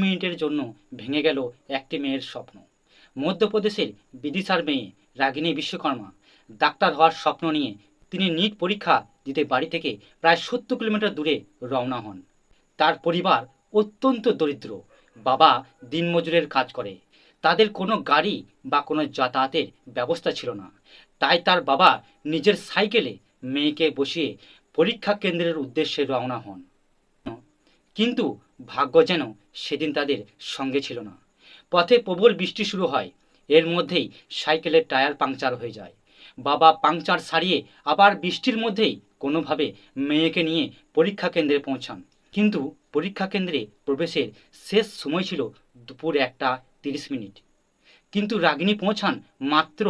মিনিটের জন্য ভেঙে গেল একটি মেয়ের স্বপ্ন। মধ্যপ্রদেশের বিদিশার মেয়ে রাগিনী বিশ্বকর্মা ডাক্তার হওয়ার স্বপ্ন নিয়ে তিনি নিট পরীক্ষা দিতে বাড়ি থেকে প্রায় 70 কিলোমিটার দূরে রওনা হন। তার পরিবার অত্যন্ত দরিদ্র। বাবা দিনমজুরের কাজ করে। তাদের কোনো গাড়ি বা কোনো যাতায়াতের ব্যবস্থা ছিল না। তাই তার বাবা নিজের সাইকেলে মেয়েকে বসিয়ে পরীক্ষা কেন্দ্রের উদ্দেশ্যে রওনা হন। কিন্তু ভাগ্য যেন সেদিন তাদের সঙ্গে ছিল না। পথে প্রবল বৃষ্টি শুরু হয়। এর মধ্যেই সাইকেলের টায়ার পাংচার হয়ে যায়। বাবা পাংচার সারিয়ে আবার বৃষ্টির মধ্যেই কোনোভাবে মেয়েকে নিয়ে পরীক্ষা কেন্দ্রে পৌঁছান। কিন্তু পরীক্ষা কেন্দ্রে প্রবেশের শেষ সময় ছিল দুপুর 1:30। কিন্তু রাগিনী পৌঁছান মাত্র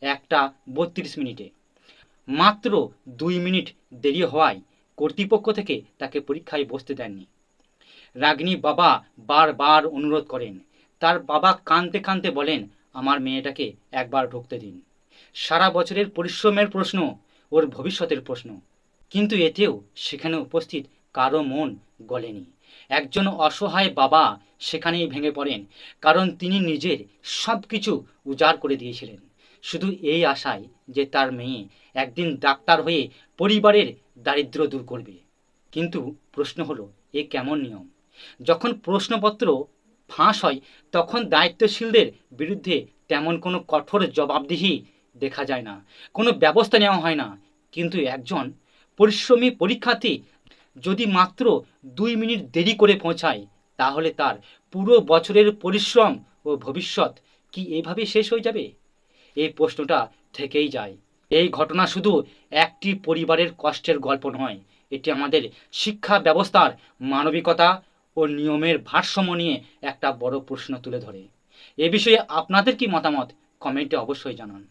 1:32। মাত্র 2 মিনিট দেরি হওয়ায় কর্তৃপক্ষ থেকে তাকে পরীক্ষায় বসতে দেননি। রাগিনী বাবা বারবার অনুরোধ করেন। তার বাবা কাঁদতে কাঁদতে বলেন, আমার মেয়েটাকে একবার ঢুকতে দিন। সারা বছরের পরিশ্রমের প্রশ্ন, ওর ভবিষ্যতের প্রশ্ন। কিন্তু এতেও সেখানে উপস্থিত কারো মন গলেনি। একজন অসহায় বাবা সেখানেই ভেঙে পড়েন, কারণ তিনি নিজের সব কিছু উজাড় করে দিয়েছিলেন শুধু এই আশায় যে তার মেয়ে একদিন ডাক্তার হয়ে পরিবারের দারিদ্র্য দূর করবে। কিন্তু প্রশ্ন হলো, এ কেমন নিয়ম? যখন প্রশ্নপত্র ফাঁস হয় তখন দায়িত্বশীলদের বিরুদ্ধে তেমন কোনো কঠোর জবাবদিহি দেখা যায় না, কোনো ব্যবস্থা নেওয়া হয় না। কিন্তু একজন পরিশ্রমী পরীক্ষার্থী যদি মাত্র 2 মিনিট দেরি করে পৌঁছায়, তাহলে তার পুরো বছরের পরিশ্রম ও ভবিষ্যৎ কি এইভাবে শেষ হয়ে যাবে? এই প্রশ্নটা থেকেই যায়। এই ঘটনা শুধু একটি পরিবারের কষ্টের গল্প নয়, এটি আমাদের শিক্ষা ব্যবস্থার মানবিকতা ও নিয়মের ভারসাম্য নিয়ে একটা বড় প্রশ্ন তুলে ধরে। এ বিষয়ে আপনাদের কি মতামত কমেন্টে অবশ্যই জানান।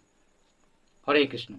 হরে কৃষ্ণ।